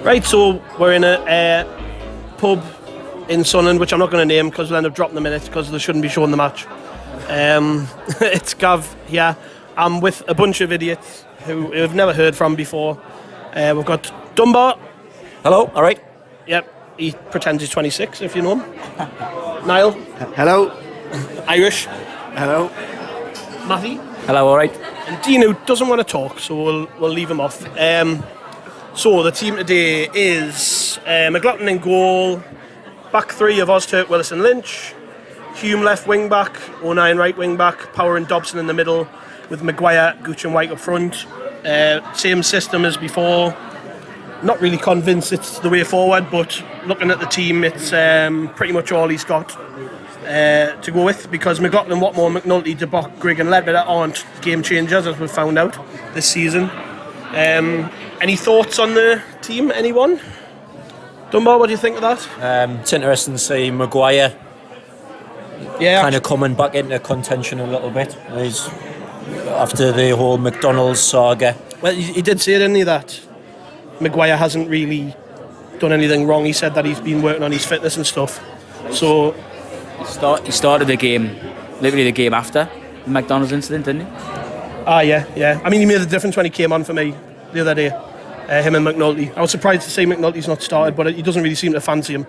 Right, so we're in a pub in Sunderland, which I'm not going to name because we'll end up dropping the minute because they shouldn't be showing the match. It's Gav here. I'm with a bunch of idiots who I've never heard from before. We've got Dunbar. Hello, all right. Yep, he pretends he's 26 if you know him. Niall. Hello. Irish. Hello. Matthew. Hello, all right. And Dean, who doesn't want to talk, so we'll leave him off. So the team today is McLaughlin in goal, back three of Ozturk, Willison, Lynch, Hume left wing back, O'Nien right wing back, Power and Dobson in the middle, with Maguire, Gooch and White up front. Same system as before. Not really convinced it's the way forward, but looking at the team, it's pretty much all he's got to go with, because McLaughlin, Watmore, McNulty, De Bock, Grigg and Ledbetter aren't game changers, as we've found out this season. Any thoughts on the team, anyone? Dunbar, what do you think of that? It's interesting to see Maguire kind of coming back into contention a little bit. He's, after the whole McDonald's saga. Well, he did say, didn't he, that Maguire hasn't really done anything wrong. He said that he's been working on his fitness and stuff. So he started the game, literally the game after the McDonald's incident, didn't he? Yeah. I mean, he made a difference when he came on for me the other day. Him and McNulty. I was surprised to see McNulty's not started, but he doesn't really seem to fancy him.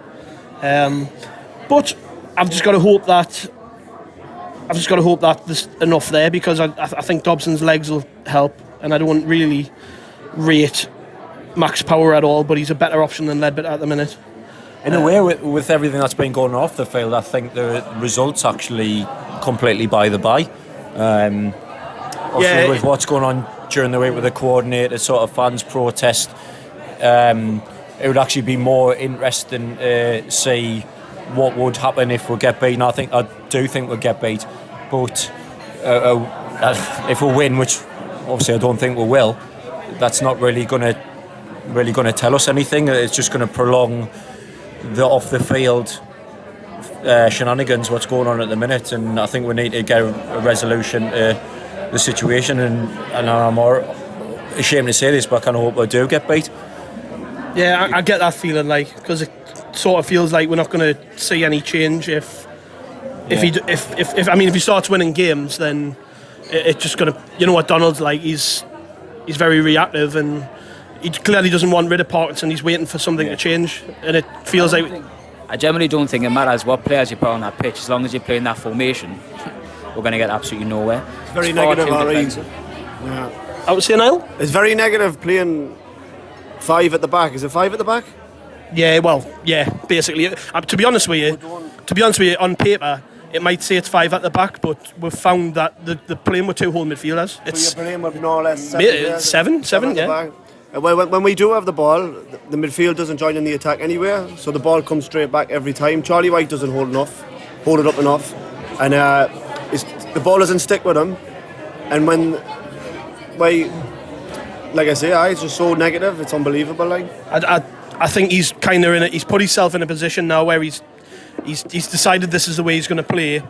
But I've just got to hope that there's enough there, because I think Dobson's legs will help, and I don't really rate Max Power at all, but he's a better option than Ledbetter at the minute. In a way, with everything that's been going off the field, I think the results actually completely by the by. With what's going on during the week with the coordinator sort of fans protest, it would actually be more interesting to see what would happen if we get beaten. I do think we'll get beat, but if we win, which obviously I don't think we will, that's not really going to tell us anything. It's just going to prolong the off the field shenanigans, what's going on at the minute, and I think we need to get a resolution to the situation, and I'm more ashamed to say this, but I kind of hope we do get beat. Yeah, I get that feeling, because it sort of feels like we're not going to see any change if he starts winning games, then it's just going to, you know what Donald's like, he's very reactive, and he clearly doesn't want rid of Parkinson. He's waiting for something to change, and it feels I generally don't think it matters what players you put on that pitch, as long as you're playing that formation. We're going to get absolutely nowhere. It's very negative, alright. Yeah. I would say, Niall? It's very negative playing 5 at the back. Is it 5 at the back? Yeah, well, yeah, basically. To be honest with you, on paper, it might say it's 5 at the back, but we've found that the playing with 2 whole midfielders. You're playing with more or less 7, yeah. When we do have the ball, the midfield doesn't join in the attack anywhere, so the ball comes straight back every time. Charlie White doesn't hold it up enough, and the ball doesn't stick with him. And like I say, it's just so negative. It's unbelievable. I think he's kind of he's put himself in a position now where he's decided this is the way he's going to play.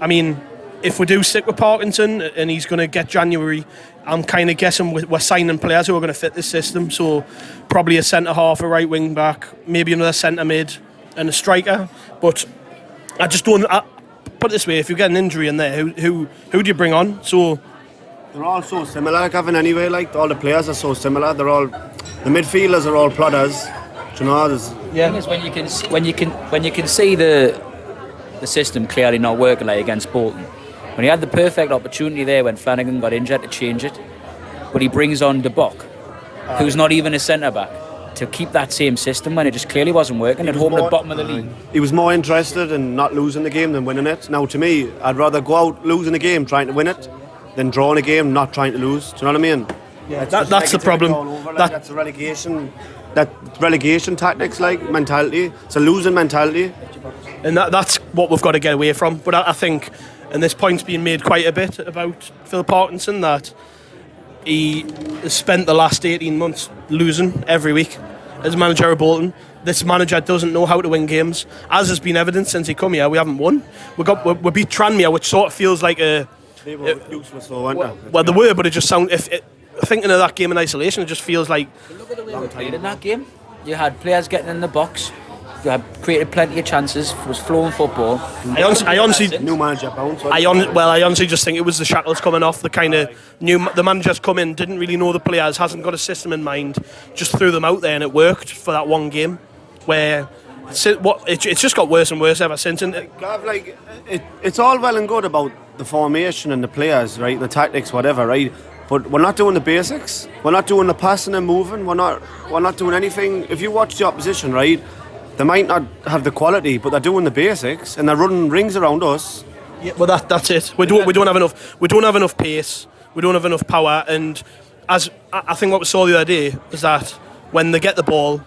I mean, if we do stick with Parkinson and he's going to get January, I'm kind of guessing we're signing players who are going to fit this system. So probably a centre half, a right wing back, maybe another centre mid, and a striker. But I just don't. Put it this way: if you get an injury in there, who do you bring on? So they're all so similar, Gavin. Anyway, all the players are so similar. The midfielders are all plodders. Do you know? The thing is, when you can see the system clearly not working, like against Bolton, when he had the perfect opportunity there when Flanagan got injured to change it, but he brings on De Bock, who's not even a centre back, to keep that same system when it just clearly wasn't working at home at the bottom of the league. He was more interested in not losing the game than winning it. Now, to me, I'd rather go out losing a game trying to win it than drawing a game not trying to lose. Do you know what I mean? Yeah, that's the problem. That's a relegation. That relegation tactics, mentality. It's a losing mentality, and that's what we've got to get away from. But I think, and this point's been made quite a bit about Phil Parkinson, that he has spent the last 18 months losing every week as manager of Bolton. This manager doesn't know how to win games, as has been evident since he come here. We haven't won. We beat Tranmere, which sort of feels like a. They were useless, though, weren't they? Well, they were, but it just sounds. Thinking of that game in isolation, it just feels like. Look at the way we played in that game. You had players getting in the box. You had created plenty of chances. It was flowing football. I honestly, New manager bounce. I honestly just think it was the shackles coming off. The kind of the manager's come in, didn't really know the players, hasn't got a system in mind, just threw them out there, and it worked for that one game. Where it's just got worse and worse ever since. And Gav, like, it's all well and good about the formation and the players, right? The tactics, whatever, right? But we're not doing the basics. We're not doing the passing and moving. We're not doing anything. If you watch the opposition, right, they might not have the quality, but they're doing the basics and they're running rings around us. yeah, well, that's it. We don't have enough. We don't have enough pace. We don't have enough power. And as I think what we saw the other day is that when they get the ball,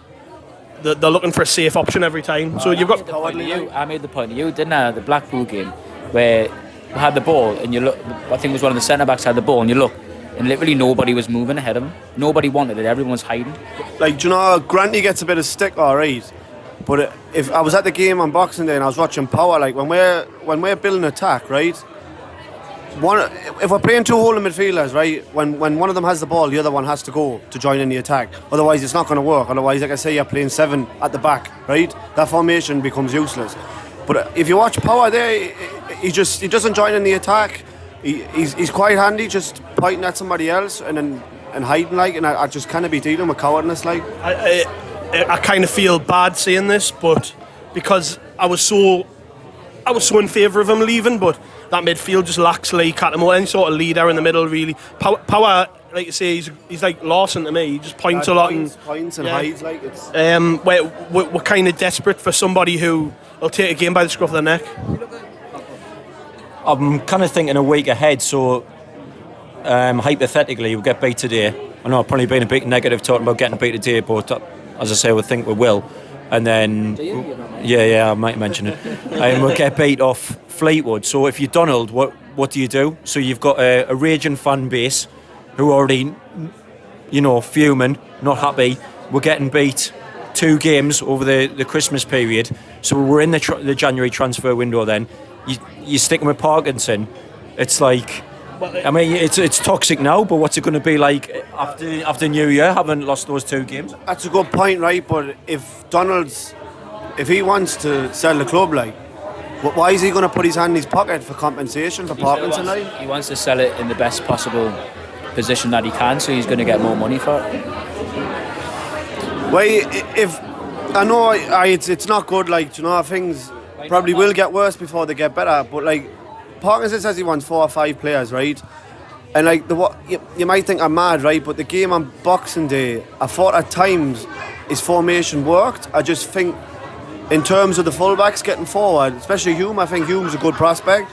they're looking for a safe option every time. So you've got. I made the point to you, didn't I? The Blackpool game where we had the ball and you look. I think it was one of the centre backs had the ball and you look. And literally nobody was moving ahead of him. Nobody wanted it. Everyone was hiding. Like, do you know, Granty gets a bit of stick, all right. But if I was at the game on Boxing Day and I was watching power, like when we're building attack, right? If we're playing two holding midfielders, right? When one of them has the ball, the other one has to go to join in the attack. Otherwise, it's not going to work. Otherwise, like I say, you're playing 7 at the back, right? That formation becomes useless. But if you watch power there, he doesn't join in the attack. He's quite handy, just pointing at somebody else and hiding, like. And I just can't be dealing with cowardness, like. I kind of feel bad saying this, but because I was so in favour of him leaving, but that midfield just lacks Lee Cattermole, any sort of leader in the middle, really. Power, like you say, he's like Lawson to me. He just points a lot points and hides, like it's. We're kind of desperate for somebody who will take a game by the scruff of the neck. I'm kind of thinking a week ahead, so hypothetically we'll get beat today. I know I've probably been a bit negative talking about getting beat today, but as I say, we think we will. And then, I might mention it. And we'll get beat off Fleetwood. So if you're Donald, what do you do? So you've got a raging fan base who are already, fuming, not happy. We're getting beat 2 games over the Christmas period. So we're in the January transfer window then. You're sticking with Parkinson. It's like, I mean, it's toxic now, but what's it going to be like after New Year, having lost those 2 games? That's a good point, right? But if Donald's, if he wants to sell the club, like, why is he going to put his hand in his pocket for compensation for Parkinson? He wants to sell it in the best possible position that he can, so he's going to get more money for it. Well, if I know it's not good, like, things probably will get worse before they get better, but like, Parkinson says he wants 4 or 5 players, right? And like you might think I'm mad, right? But the game on Boxing Day, I thought at times his formation worked. I just think in terms of the fullbacks getting forward, especially Hume, I think Hume's a good prospect.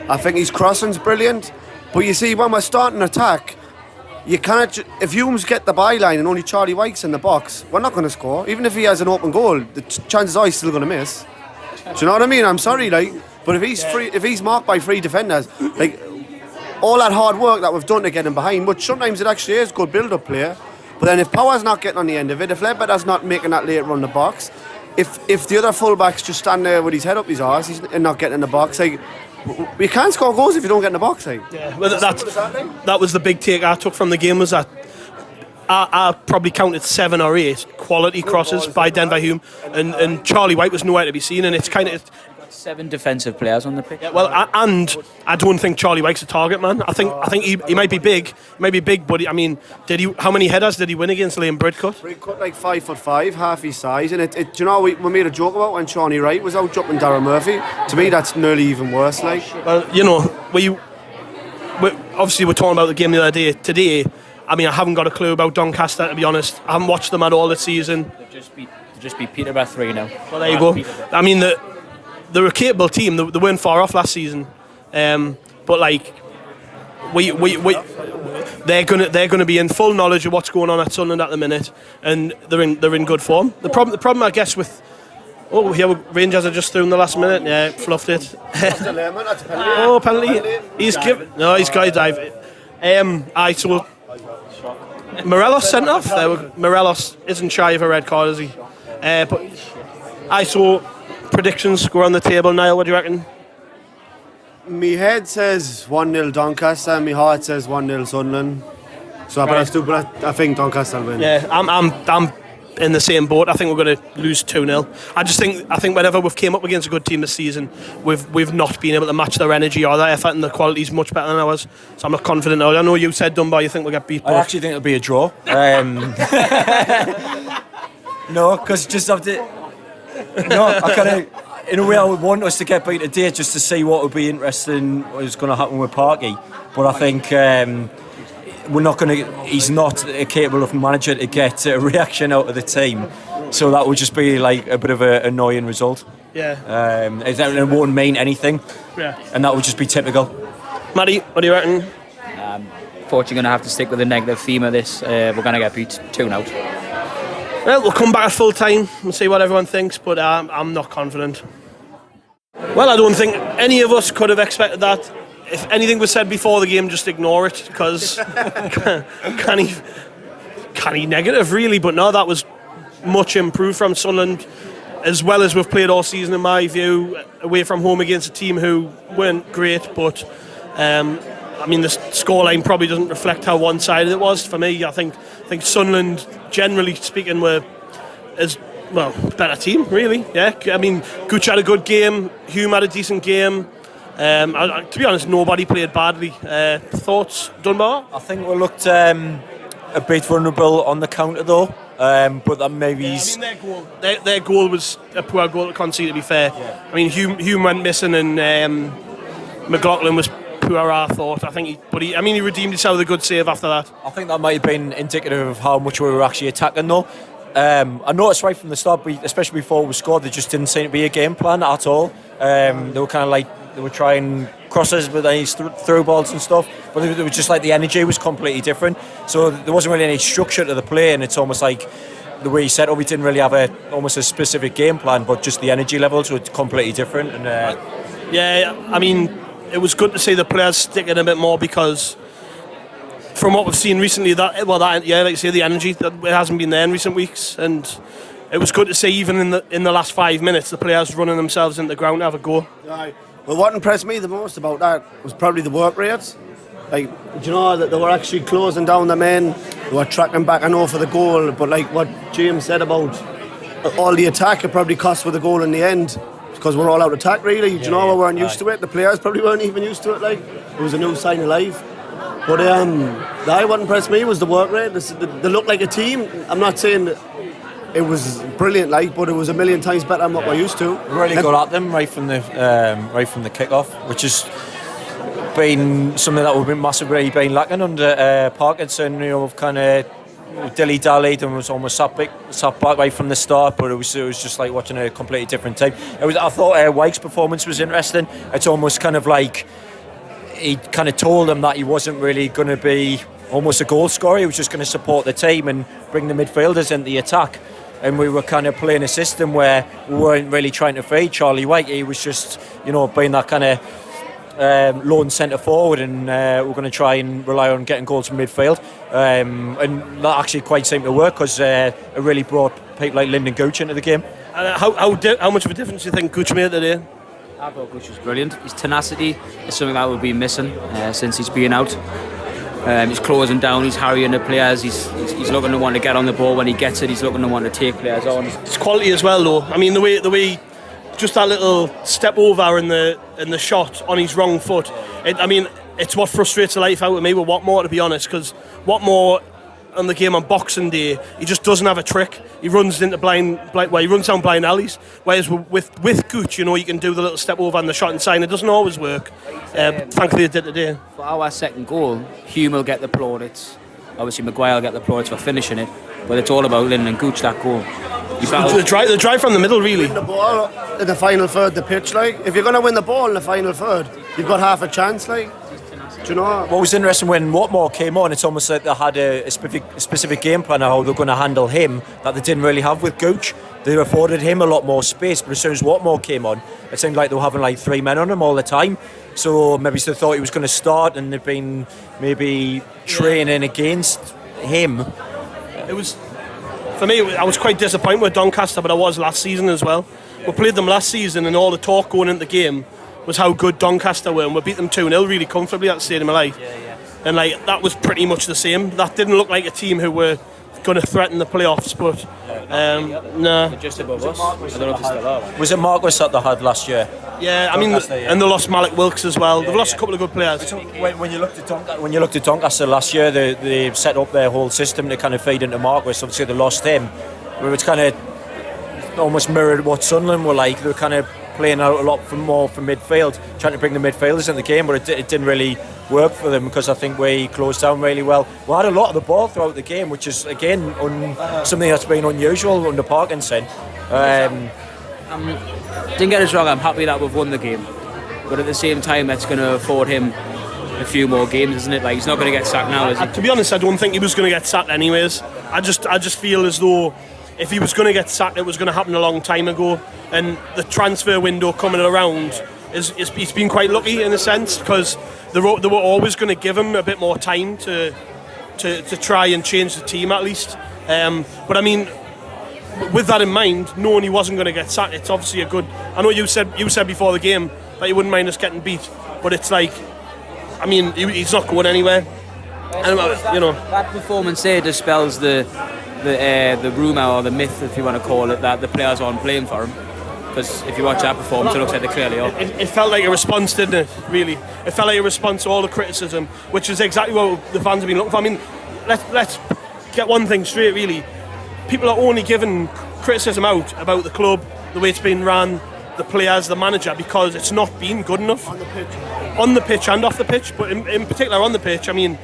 I think his crossing's brilliant. But you see, when we're starting attack, you can't. If Hume's get the byline and only Charlie Wyke's in the box, we're not going to score. Even if he has an open goal, the chances are he's still going to miss. Do you know what I mean? I'm sorry, like. But if he's marked by 3 defenders, like, all that hard work that we've done to get him behind, which sometimes it actually is good build-up play, but then if Power's not getting on the end of it, if Ledbetter's not making that late run the box, if the other fullbacks just stand there with his head up his arse and not getting in the box, like, you can't score goals if you don't get in the box, like. Yeah, well, that was the big take I took from the game, was that I probably counted 7 or 8 quality crosses by Denver Hume, and Charlie Wyke was nowhere to be seen, and it's kind of. 7 defensive players on the pitch. Yeah, well, and I don't think Charlie Wyke's a target man. I think he might be big, but I mean, how many headers did he win against Liam Bridcut? Bridcut, like 5'5", half his size, and we made a joke about when Shawnee Wright was out dropping Darren Murphy. To me, that's nearly even worse. Like, well, we obviously we're talking about the game the other day. Today, I mean, I haven't got a clue about Doncaster, to be honest. I haven't watched them at all this season. They've just beat Peterborough 3 now. Well, there you go. I mean, they're a capable team. They weren't far off last season, but like they're gonna be in full knowledge of what's going on at Sunderland at the minute, and they're in good form. The problem I guess with Rangers are just through in the last minute. Yeah, fluffed it. Penalty. He's got a dive. So Morelos sent off. Morelos isn't shy of a red card, is he? But I saw. Predictions go on the table, Niall. What do you reckon? My head says 1-0 Doncaster, my heart says 1-0 Sunderland. So, right. But I think Doncaster will win. Yeah, I'm in the same boat. I think we're going to lose 2-0. I think whenever we've came up against a good team this season, we've not been able to match their energy or their effort, and the quality's much better than ours. So I'm not confident. I know you said, Dunbar, you think we'll get beat. I actually think it'll be a draw. No, because just after... No, I kind of... In a way, I would want us to get beat today just to see what would be interesting, what is going to happen with Parky. But I think we're not going to. He's not capable of manager to get a reaction out of the team, so that would just be like a bit of an annoying result. Yeah. It won't mean anything. Yeah. And that would just be typical. Matty, what do you reckon? Fortunately, going to have to stick with the negative theme of this. We're going to get beat 2-0. Well, we'll come back at full time and see what everyone thinks, but I'm not confident. Well, I don't think any of us could have expected that. If anything was said before the game, just ignore it, because canny negative, really. But no, that was much improved from Sunderland, as well as we've played all season, in my view, away from home against a team who weren't great. But I mean, the scoreline probably doesn't reflect how one-sided it was for me. I think Sunderland, generally speaking, were better team, really. Yeah, I mean, Gooch had a good game. Hume had a decent game. To be honest, nobody played badly. Thoughts, Dunbar? I think we looked a bit vulnerable on the counter, though. But that maybe. Yeah, I mean, their goal was a poor goal to concede, to be fair. Yeah. I mean, Hume went missing, and McLaughlin was poor, I thought. I think he redeemed himself with a good save after that. I think that might have been indicative of how much we were actually attacking, though. I noticed right from the start, especially before we scored, there just didn't seem to be a game plan at all. They were kind of like, they were trying crosses with these through balls and stuff, but it was just like the energy was completely different. So there wasn't really any structure to the play, and it's almost like the way you said, we didn't really have almost a specific game plan, but just the energy levels were completely different. And yeah, I mean, it was good to see the players sticking a bit more, because from what we've seen recently, like you say, the energy that it hasn't been there in recent weeks, and it was good to see even in the last 5 minutes the players running themselves into the ground to have a go. Right. Well, what impressed me the most about that was probably the work rates. Like, do you know that they were actually closing down the men, they were tracking back, I know, for the goal, but like what James said about all the attack, it probably cost with the goal in the end, because we're all out of attack, really. Do you know, we weren't used to it. The players probably weren't even used to it. Like, it was a new sign of life. But what impressed me was the work rate. They looked like a team. I'm not saying that it was brilliant, like, but it was a million times better than what we're used to. Really got at them right from the kick-off, which has been something that we've been massively lacking under Parkinson. You know, we've kind of dilly-dallied and was almost sat back right from the start, but it was just like watching a completely different team. I thought Wyke's performance was interesting. It's almost kind of like he kind of told them that he wasn't really going to be almost a goal scorer. He was just going to support the team and bring the midfielders into the attack. And we were kind of playing a system where we weren't really trying to feed Charlie Wyke. He was just, being that kind of lone centre forward, and we're going to try and rely on getting goals from midfield. And that actually quite seemed to work, because it really brought people like Lyndon Gooch into the game. How much of a difference do you think Gooch made today? I thought Gooch was brilliant. His tenacity is something that we've been missing since he's been out. He's closing down, he's harrying the players, he's looking to want to get on the ball. When he gets it, he's looking to want to take players on. It's quality as well, though. I mean, the way just that little step over in the shot on his wrong foot. It's what frustrates the life out of me with Watmore, to be honest, because Watmore on the game on Boxing Day, he just doesn't have a trick. He runs into he runs down blind alleys. Whereas with Gooch, you can do the little step over and the shot inside. It doesn't always work. Thankfully, it did today. For our second goal, Hume will get the plaudits. Obviously, Maguire will get the plaudits for finishing it. But it's all about Lyndon Gooch, that goal. The drive from the middle, really. Win the ball in the final third of the pitch, like. If you're going to win the ball in the final third, you've got half a chance, like. Do you know what was interesting when Watmore came on? It's almost like they had a specific game plan of how they're going to handle him that they didn't really have with Gooch. They afforded him a lot more space, but as soon as Watmore came on, it seemed like they were having like 3 men on him all the time. So maybe they thought he was going to start, and they've been maybe training against him. It was, for me, I was quite disappointed with Doncaster, but I was last season as well. We played them last season, and all the talk going into the game was how good Doncaster were, and we beat them 2-0 really comfortably at the Stadium of Light. Yeah. And that was pretty much the same. That didn't look like a team who were going to threaten the playoffs. But no. They're just above us. I don't know if they still are. Was it Marquis that they had last year? Yeah, I mean, Doncaster, yeah. and they lost Malik Wilkes as well. They've lost a couple of good players. When you looked at Doncaster last year, they set up their whole system to kind of feed into Marquis. Obviously, they lost him. Where it's kind of almost mirrored what Sunderland were like. They were kind of playing out a lot more from midfield, trying to bring the midfielders in the game, but it didn't really work for them because I think we closed down really well. We had a lot of the ball throughout the game, which is again something that's been unusual under Parkinson. Didn't get us wrong, I'm happy that we've won the game, but at the same time that's going to afford him a few more games, isn't it? Like, he's not going to get sacked now, is he? To be honest, I don't think he was going to get sacked anyways. I just feel as though if he was going to get sacked, it was going to happen a long time ago. And the transfer window coming around, he's been quite lucky in a sense, because they were always going to give him a bit more time to try and change the team at least. But I mean, with that in mind, knowing he wasn't going to get sacked, it's obviously a good. I know you said before the game that you wouldn't mind us getting beat, but it's like, I mean, he's not going anywhere. And, you know, that performance there dispels the rumour or the myth, if you want to call it, that the players aren't playing for him. Because if you watch that performance, it looks like they clearly are. It felt like a response, didn't it? Really, it felt like a response to all the criticism, which is exactly what the fans have been looking for. I mean, let's get one thing straight. Really, people are only giving criticism out about the club, the way it's been run, the players, the manager, because it's not been good enough on the pitch and off the pitch. But in particular on the pitch, I mean,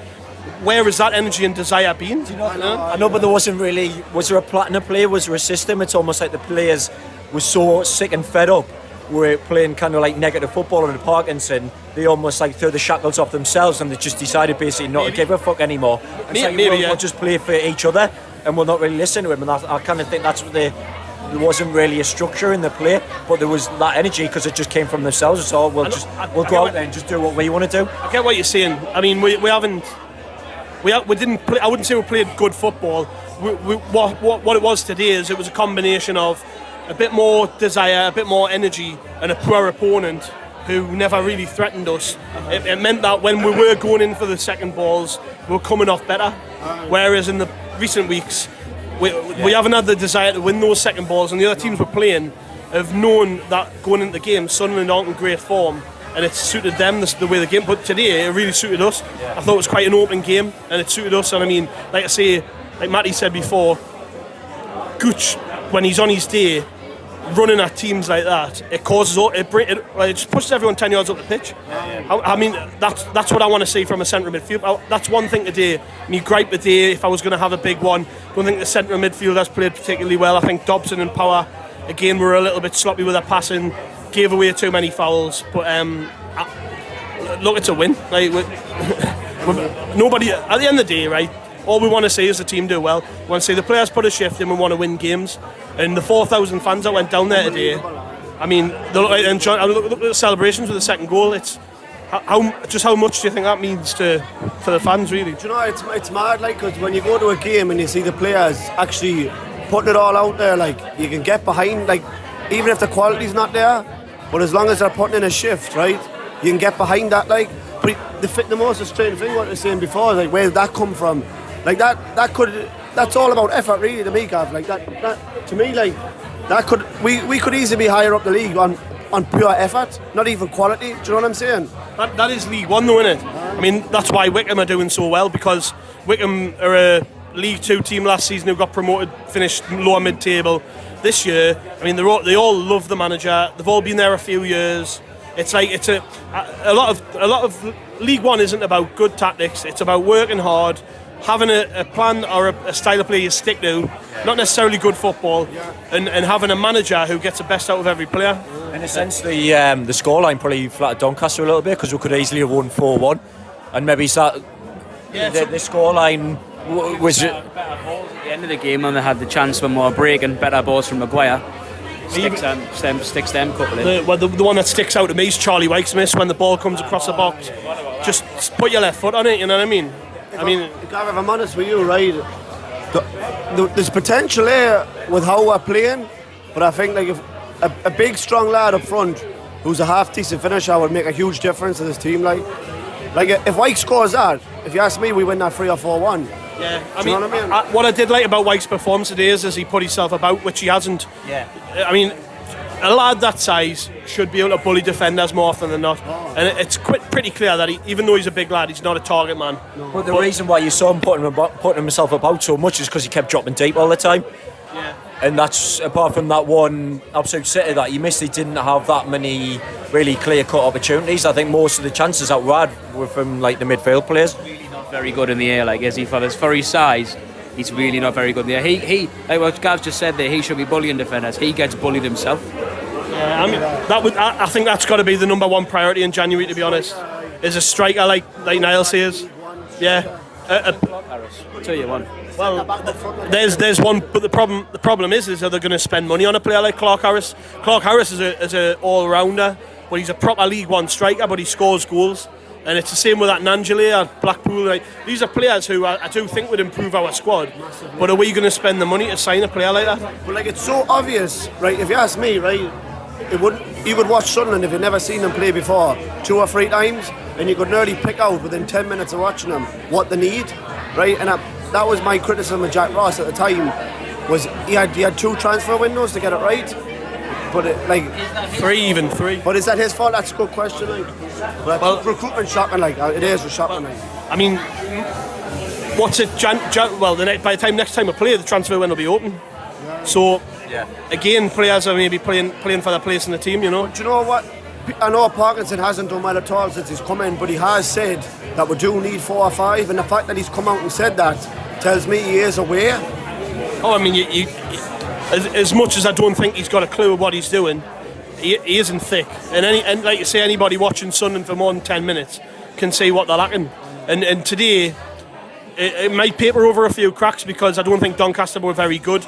where has that energy and desire been? I know, but there wasn't really. Was there a plan to play? Was there a system? It's almost like the players were so sick and fed up. We're playing kind of like negative football under Parkinson. They almost like threw the shackles off themselves, and they just decided basically not to give a fuck anymore. We'll just play for each other, and we'll not really listen to him. And I kind of think that's what there wasn't really a structure in the play, but there was that energy because it just came from themselves. So we'll go out there and just do what we want to do. I get what you're saying. I mean, we didn't play. I wouldn't say we played good football. What it was today is it was a combination of a bit more desire, a bit more energy, and a poor opponent who never really threatened us. It meant that when we were going in for the second balls, we were coming off better. Whereas in the recent weeks, we haven't had the desire to win those second balls, and the other teams we're playing have known that going into the game, Sunderland aren't in great form, and it suited them the way the game. But today, it really suited us. I thought it was quite an open game, and it suited us. And I mean, like I say, like Matty said before, Gooch, when he's on his day, running at teams like that, it just pushes everyone 10 yards up the pitch. I mean, that's what I want to see from a centre midfield. That's one thing today. Me gripe today, if I was going to have a big one, don't think the centre midfield has played particularly well. I think Dobson and Power, again, were a little bit sloppy with their passing, gave away too many fouls. But look, it's a win. Like, nobody, at the end of the day, right, all we want to see is the team do well. We want to see the players put a shift in. We want to win games. And the 4,000 fans that went down there today, I mean, look at the celebrations with the second goal. It's how much do you think that means for the fans, really? Do you know, it's mad, like, because when you go to a game and you see the players actually putting it all out there, like, you can get behind, like, even if the quality's not there, but as long as they're putting in a shift, right, you can get behind that, like. But the most frustrating thing, what I was saying before, is like, where did that come from? Like, that's all about effort, really, to me, Gav. Like, that to me, like, that we could easily be higher up the league on pure effort, not even quality. Do you know what I'm saying? That is League One, though, isn't it? I mean, that's why Wickham are doing so well, because Wickham are a League Two team last season who got promoted, finished lower mid-table. This year, I mean, they all love the manager. They've all been there a few years. It's like it's a lot of League One isn't about good tactics. It's about working hard, having a plan or a style of play you stick to, not necessarily good football, and having a manager who gets the best out of every player. In a sense, the scoreline probably flattered Doncaster a little bit because we could easily have won 4-1, and maybe the scoreline was better balls at the end of the game, and they had the chance for more break and better balls from Maguire. Sticks them couple in. The one that sticks out to me is Charlie White's miss when the ball comes across the box. Just put your left foot on it, you know what I mean? If I'm honest with you, right, there's potential there with how we're playing, but I think like if a big strong lad up front who's a half decent finisher would make a huge difference to this team. Like if White scores that, if you ask me, we win that 3 or 4-1. Yeah, I Do you mean, know what I mean? what I did like about White's performance today is he put himself about, which he hasn't. Yeah. I mean, a lad that size should be able to bully defenders more often than not. And it's pretty clear that even though he's a big lad, he's not a target man. But the reason why you saw him putting himself about so much is because he kept dropping deep all the time. Yeah. And that's, apart from that one absolute sitter that he missed, he didn't have that many really clear-cut opportunities. I think most of the chances that we had were from like the midfield players. Really not very good in the air, like, is he, fellas? For his size, he's really not very good in the air. He like what Gav just said there, he should be bullying defenders. He gets bullied himself. Yeah, I mean, I think that's got to be the number one priority in January, to be honest, is a striker like Niall says. Yeah. I'll tell you one. Well, there's one, but the problem is are they going to spend money on a player like Clark Harris? Clark Harris is a all-rounder, but he's a proper League One striker, but he scores goals. And it's the same with that Nanjali at Blackpool. Like, these are players who I do think would improve our squad. But are we going to spend the money to sign a player like that? But like, it's so obvious, right? If you ask me, right, you would watch Sunderland if you'd never seen them play before 2 or 3 times, and you could nearly pick out within 10 minutes of watching them what they need, right? And that was my criticism of Jack Ross at the time, was he had 2 transfer windows to get it right. But three. But is that his fault? That's a good question. Like. But well, recruitment shocking. Like it is shocking. Like. I mean, what's it? Well, by the time next time we play, the transfer window will be open. Yeah. So again, players are maybe playing for their place in the team. You know. But do you know what? I know Parkinson hasn't done well at all since he's come in, but he has said that we do need 4 or 5, and the fact that he's come out and said that tells me he is aware. Oh, I mean, as much as I don't think he's got a clue of what he's doing, he isn't thick. And like you say, anybody watching Sunderland for more than 10 minutes can see what they're lacking. And today, it might paper over a few cracks because I don't think Doncaster were very good.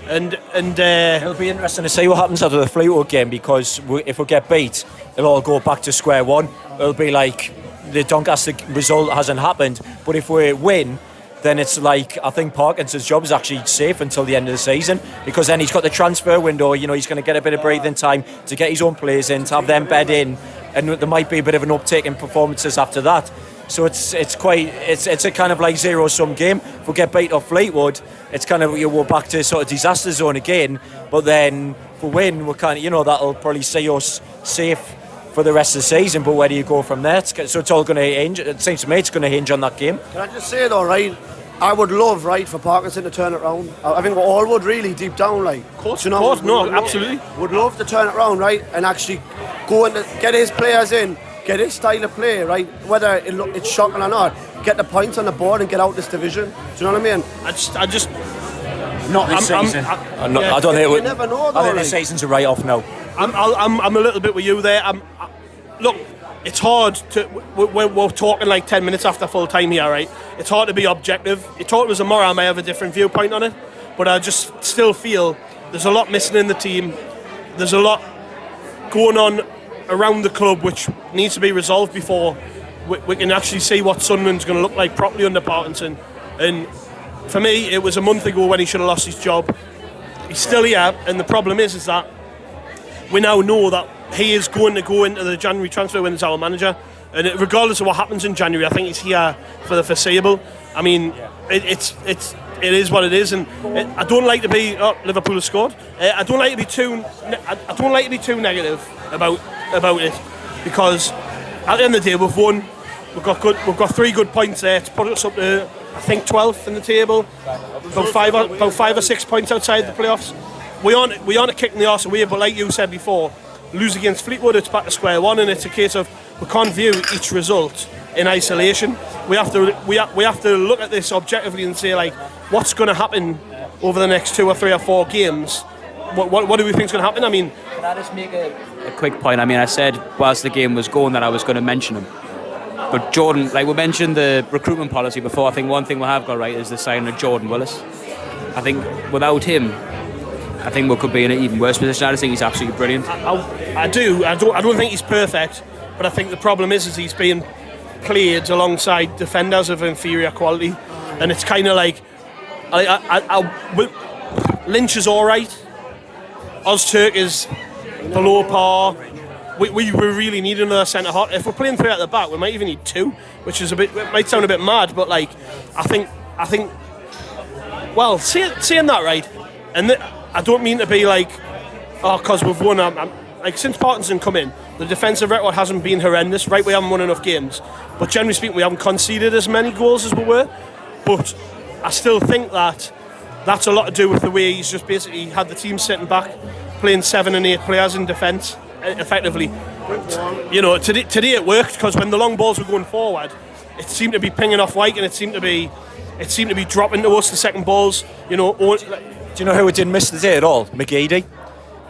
And it'll be interesting to see what happens after the Fleetwood game, because if we get beat, it'll all go back to square one. It'll be like the Doncaster result hasn't happened, but if we win, then it's like, I think Parkinson's job is actually safe until the end of the season, because then he's got the transfer window, you know, he's going to get a bit of breathing time to get his own players in, to have them bed in, and there might be a bit of an uptake in performances after that. So it's a kind of like zero-sum game. If we get beat off Fleetwood, it's kind of, we're back to sort of disaster zone again, but then if we win, we're kind of, you know, that'll probably see us safe for the rest of the season, but where do you go from there? So it's all going to hinge, it seems to me it's going to hinge on that game. Can I just say though, right, I would love, right, for Parkinson to turn it around. I think we all would really, deep down, like. Of course, absolutely. Would love to turn it around, right, and actually go and get his players in, get his style of play, right, whether it's shocking or not, get the points on the board and get out this division. Do you know what I mean? I just not this season. I don't think it would. You never know, though, I think the season's a write-off now. I'm a little bit with you there. Look, it's hard to. We're talking like 10 minutes after full time here, right? It's hard to be objective. You thought it was tomorrow, I may have a different viewpoint on it, but I just still feel there's a lot missing in the team. There's a lot going on around the club which needs to be resolved before we can actually see what Sunderland's going to look like properly under Parkinson. And for me, it was a month ago when he should have lost his job. He's still here, and the problem is that we now know that he is going to go into the January transfer window as our manager, and regardless of what happens in January, I think he's here for the foreseeable. I mean, it is what it is, and I don't like to be. Oh, Liverpool have scored. I don't like to be too negative about it, because at the end of the day, we've won. We've got 3 good points there to put us up to, I think, 12th in the table. About 5 or 6 points outside the playoffs. We aren't a kick in the arse away, but like you said before, lose against Fleetwood, it's back to square one, and it's a case of we can't view each result in isolation. We have to look at this objectively and say, like, what's going to happen over the next 2 or 3 or 4 games? What do we think is going to happen? I mean, can I just make a quick point? I mean, I said whilst the game was going that I was going to mention him, but Jordan, like we mentioned the recruitment policy before, I think one thing we have got right is the signing of Jordan Willis. I think without him, I think we could be in an even worse position. I just think he's absolutely brilliant. I don't think he's perfect, but I think the problem is he's being played alongside defenders of inferior quality, and it's kind of like Lynch is all right. Ozturk is below par. We really need another centre half. If we're playing 3 at the back, we might even need 2, which is it might sound a bit mad, but like I think I think, well, saying that, right, and I don't mean to be like, oh, because we've won, like, since Parkinson come in, the defensive record hasn't been horrendous, right? We haven't won enough games, but generally speaking, we haven't conceded as many goals as we were. But I still think that that's a lot to do with the way he's just basically had the team sitting back, playing 7 and 8 players in defence, effectively. You know, today it worked, because when the long balls were going forward, it seemed to be pinging off White, and it seemed to be dropping to us, the second balls. You know, do you know who we didn't miss today at all? McGeady.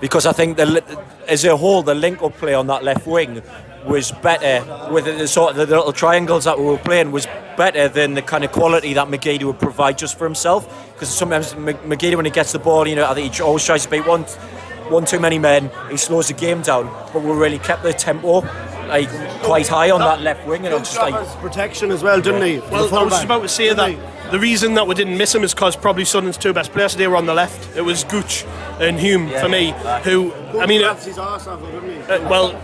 Because I think as a whole, the link-up play on that left wing was better, with the sort of the little triangles that we were playing, was better than the kind of quality that McGeady would provide just for himself. Because sometimes McGeady, when he gets the ball, you know, I think he always tries to beat one too many men. He slows the game down, but we really kept the tempo like quite high on that left wing, and it was just like protection as well, didn't he? Well, I was just about to say that the reason that we didn't miss him is because probably Sunderland's 2 best players today were on the left. It was Gooch and Hume for me, who, I mean, well,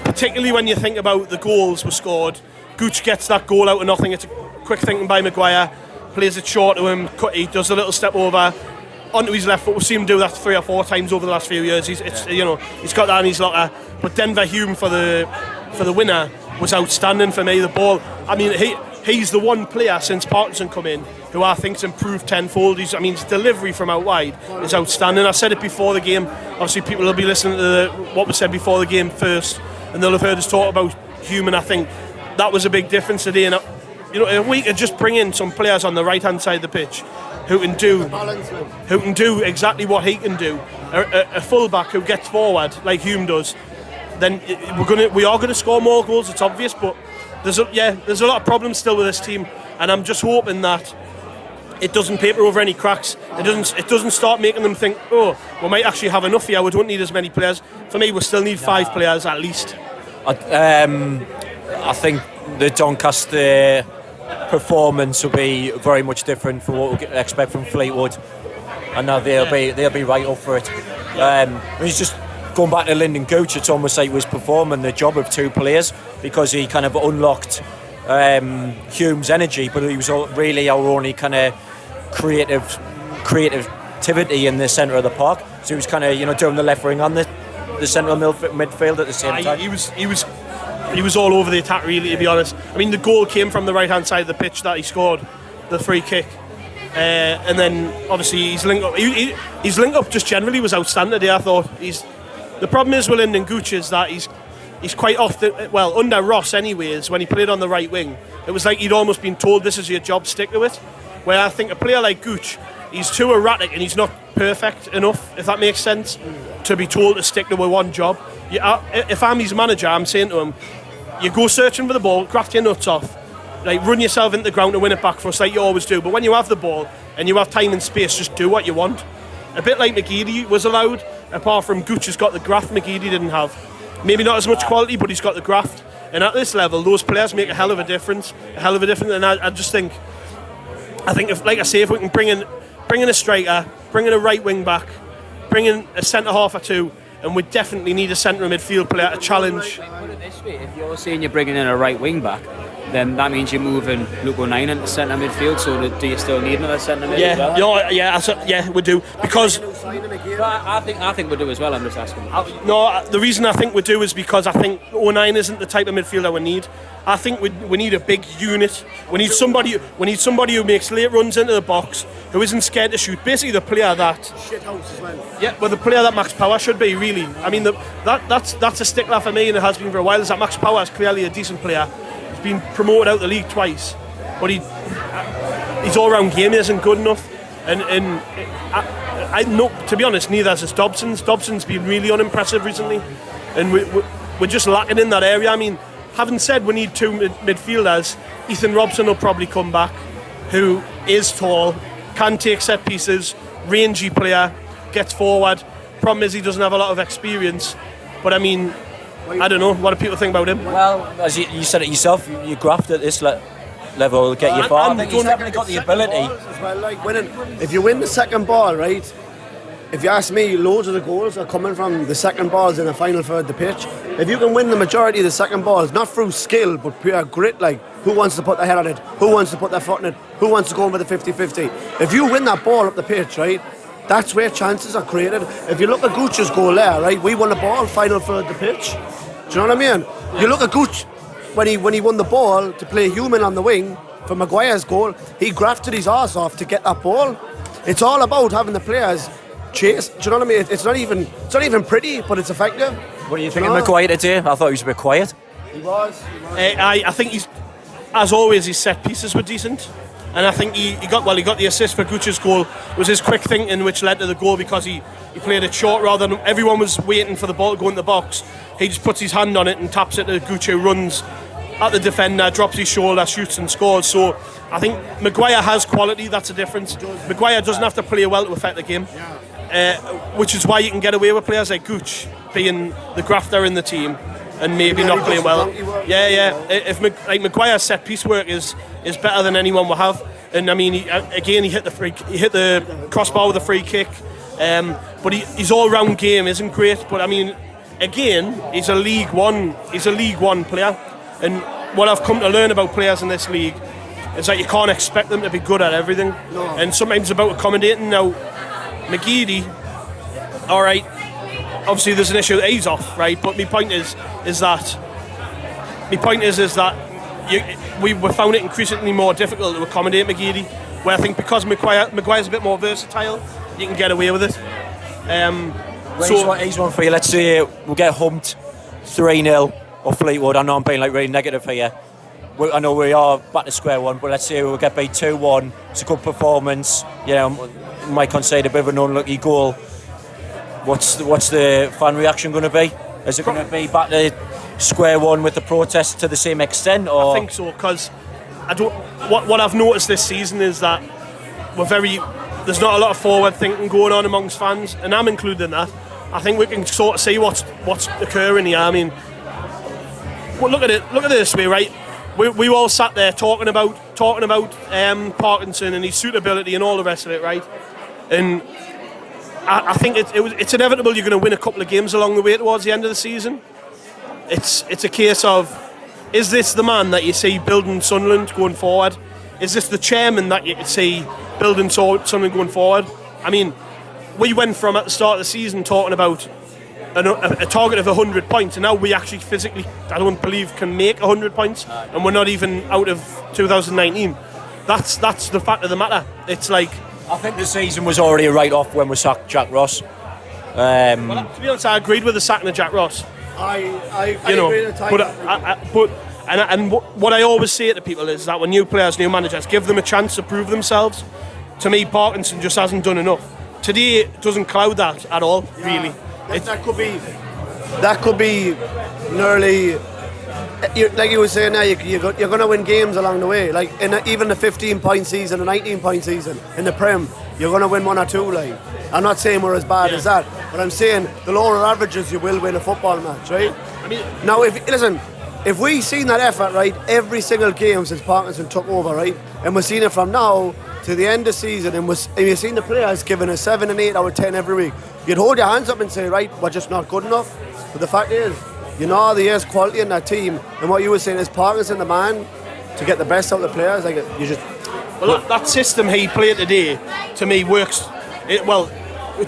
particularly when you think about the goals were scored, Gooch gets that goal out of nothing. It's a quick thinking by Maguire, plays it short to him, he does a little step over onto his left foot. We've seen him do that 3 or 4 times over the last few years. He's got that in his locker. But Denver Hume for the winner was outstanding for me. The ball, I mean, he's the one player since Parkinson come in who I think's improved tenfold. His delivery from out wide is outstanding. I said it before the game. Obviously, people will be listening to what was said before the game first, and they'll have heard us talk about Hume. And I think that was a big difference today. And if we could just bring in some players on the right hand side of the pitch who can do exactly what he can do, a fullback who gets forward like Hume does, then we are gonna score more goals. It's obvious, but there's a lot of problems still with this team, and I'm just hoping that it doesn't paper over any cracks. It doesn't start making them think, oh, we might actually have enough here. We don't need as many players. For me, we still need 5 players at least. I think the Doncaster performance will be very much different from what we expect from Fleetwood, and now they'll be right up for it. He's just going back to Lyndon Gooch. It's almost like he was performing the job of 2 players, because he kind of unlocked Hume's energy, but he was really our only kind of creativity in the centre of the park. So he was kind of doing the left wing and the central midfield at the same time. He was all over the attack, really, to be honest. I mean, the goal came from the right-hand side of the pitch that he scored, the free kick. And then, obviously, his link-up just generally was outstanding today, I thought. The problem is with Lyndon Gooch is that he's quite often, well, under Ross anyways, when he played on the right wing, it was like he'd almost been told, this is your job, stick to it. Where I think a player like Gooch, he's too erratic and he's not perfect enough, if that makes sense, to be told to stick to one job. If I'm his manager, I'm saying to him, you go searching for the ball, graft your nuts off, like run yourself into the ground to win it back for us like you always do. But when you have the ball and you have time and space, just do what you want. A bit like McGeady was allowed, apart from Gooch has got the graft McGeady didn't have. Maybe not as much quality, but he's got the graft. And at this level, those players make a hell of a difference. And I just think, if we can bring in a striker, bring in a right wing back, bring in a centre half or 2, and we definitely need a centre midfield player to challenge. Put it this way, if you're saying you're bringing in a right wing back, then that means you're moving Luke O'Nien into centre midfield. So do you still need another centre mid? Yeah, we do, because I think we do as well. I'm just asking. The reason I think we do is because I think O'Nien isn't the type of midfielder we need. I think we need a big unit. We need somebody who makes late runs into the box, who isn't scared to shoot. Basically, the player that shithouse as well. Yeah, well, the player that Max Power should be, really. I mean, that's a stickler for me, and it has been for a while. Is that Max Power is clearly a decent player. He's been promoted out the league twice, but his all-round game isn't good enough. And I know, to be honest, neither is Dobson's. Dobson's been really unimpressive recently, and we're just lacking in that area. I mean, having said we need 2 midfielders, Ethan Robson will probably come back, who is tall, can take set pieces, rangy player, gets forward. Problem is he doesn't have a lot of experience, but I mean, I don't know, what do people think about him? Well, as you said it yourself, you graft at this level, get you far. I think he's definitely got the ability. Well, like if you win the second ball, right? If you ask me, loads of the goals are coming from the second balls in the final third of the pitch. If you can win the majority of the second balls, not through skill, but pure grit, like who wants to put their head on it, who wants to put their foot in it, who wants to go in with a 50-50. If you win that ball up the pitch, right, that's where chances are created. If you look at Gooch's goal there, right, we won the ball final third of the pitch. Do you know what I mean? You look at Gooch when he won the ball to play human on the wing for Maguire's goal, he grafted his arse off to get that ball. It's all about having the players chase. Do you know what I mean? It's not even pretty, but it's effective. What do you think of Maguire today? I thought he was a bit quiet. He was. I think he's, as always, his set pieces were decent, and I think he got the assist for Gucci's goal. It was his quick thinking which led to the goal, because he played it short rather than everyone was waiting for the ball to go in the box. He just puts his hand on it and taps it to Gucci, runs at the defender, drops his shoulder, shoots and scores. So I think Maguire has quality. That's a difference. Maguire doesn't have to play well to affect the game, which is why you can get away with players like Gucci being the grafter in the team and maybe not playing well. If Maguire's set piece work is better than anyone will have, and I mean, he hit the crossbar with a free kick, but his all-round game isn't great. But I mean, again, he's a League One player, and what I've come to learn about players in this league is that you can't expect them to be good at everything, and sometimes it's about accommodating. Now, McGeady, all right. Obviously, there's an issue that he's off, right? But my point is that we found it increasingly more difficult to accommodate McGeady. Where I think because Maguire's a bit more versatile, you can get away with it. He's one for you. Let's say we'll get humped 3-0 or Fleetwood. I know I'm being like really negative here. I know we are back to square one, but let's say we'll get beat 2-1. It's a good performance. You know, might concede a bit of an unlucky goal. What's the fan reaction going to be? Is it going to be back to square one with the protests to the same extent? Or? I think so, because what I've noticed this season is that there's not a lot of forward thinking going on amongst fans, and I'm included in that. I think we can sort of see what's occurring here. I mean, well, look at it this way, right? We all sat there talking about Parkinson and his suitability and all the rest of it, right? And I think it's inevitable you're going to win a couple of games along the way towards the end of the season. It's a case of, is this the man that you see building Sunderland going forward? Is this the chairman that you see building Sunderland going forward? I mean, we went from at the start of the season talking about a target of 100 points, and now we actually physically, I don't believe, can make 100 points, and we're not even out of 2019. That's the fact of the matter. It's like, I think the season was already a write-off when we sacked Jack Ross. Well, to be honest, I agreed with the sacking of Jack Ross. I agree with the time. What I always say to people is that when new players, new managers, give them a chance to prove themselves. To me, Parkinson just hasn't done enough. Today doesn't cloud that at all, really. That could be nearly, like you were saying there, you're going to win games along the way. Like even the 15-point season, a 19-point season in the Prem, you're going to win one or two. Like, I'm not saying we're as bad as that, but I'm saying the lower averages, you will win a football match, right? I mean, now if we seen that effort, right, every single game since Parkinson took over, right, and we've seen it from now to the end of the season, and you've seen the players giving a 7 and 8 out of 10 every week, you'd hold your hands up and say, right, we're just not good enough. But the fact is, you know, there's quality in that team, and what you were saying is Parkinson the man to get the best out of the players. Like, you just. Well, that system he played today, to me, works. It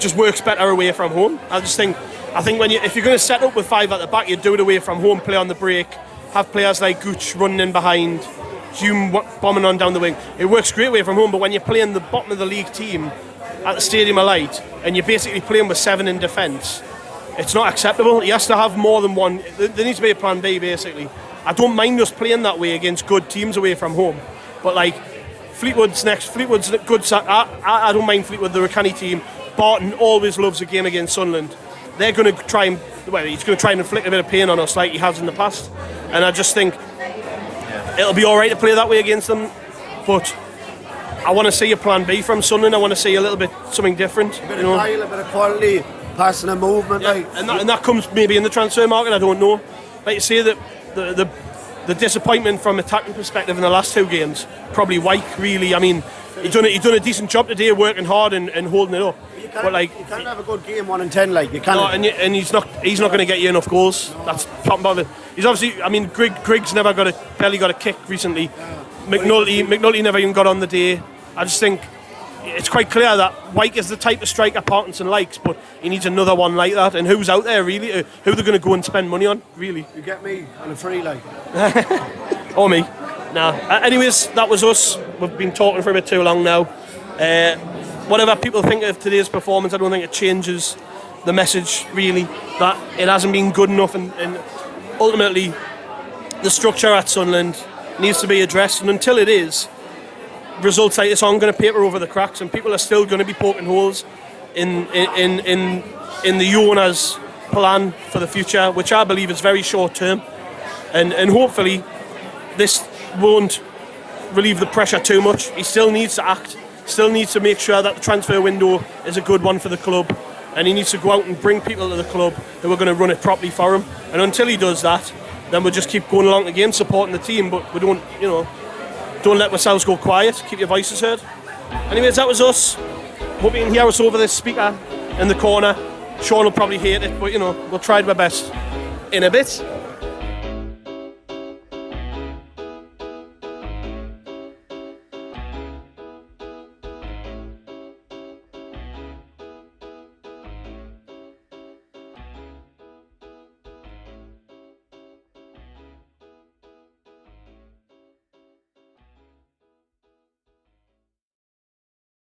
just works better away from home. I think if you're going to set up with 5 at the back, you do it away from home, play on the break, have players like Gooch running in behind, Hume bombing on down the wing. It works great away from home, but when you're playing the bottom of the league team at the Stadium of Light and you're basically playing with 7 in defence, it's not acceptable. He has to have more than one. There needs to be a plan B, basically. I don't mind us playing that way against good teams away from home, but like Fleetwood's next. Fleetwood's good. I don't mind Fleetwood. They're a canny team. Barton always loves a game against Sunderland. They're going to try and, he's going to try and inflict a bit of pain on us like he has in the past. And I just think it'll be all right to play that way against them, but I want to see a plan B from Sunderland. I want to see a little bit something different. A bit of style, a bit of quality, passing and movement. Yeah, and that comes maybe in the transfer market. I don't know. Like you say, that the disappointment from attacking perspective in the last 2 games, probably Wyke, really. I mean, he done a decent job today, working hard and holding it up. You But like, you can't have a good game 1 in 10. Like you can't. no, and he's not going to get you enough goals. That's top and bottom. He's obviously. I mean, Griggs barely got a kick recently. McNulty never even got on the day. I just think it's quite clear that White is the type of striker Parkinson likes, but he needs another one like that. And who's out there really? Who they're going to go and spend money on? Really? You get me on a free like. Or me? Nah. Anyways, that was us. We've been talking for a bit too long now. Whatever people think of today's performance, I don't think it changes the message really. That it hasn't been good enough, and ultimately the structure at Sunderland needs to be addressed. And until it is, results like this aren't going to paper over the cracks, and people are still going to be poking holes in the owner's plan for the future, which I believe is very short term. And hopefully this won't relieve the pressure too much. He still needs to act, still needs to make sure that the transfer window is a good one for the club, and he needs to go out and bring people to the club who are going to run it properly for him. And until he does that, then we'll just keep going along the game, supporting the team, but we don't let ourselves go quiet. Keep your voices heard. Anyways, that was us. Hope you can hear us over this speaker in the corner. Sean will probably hate it, but we'll try our best. In a bit.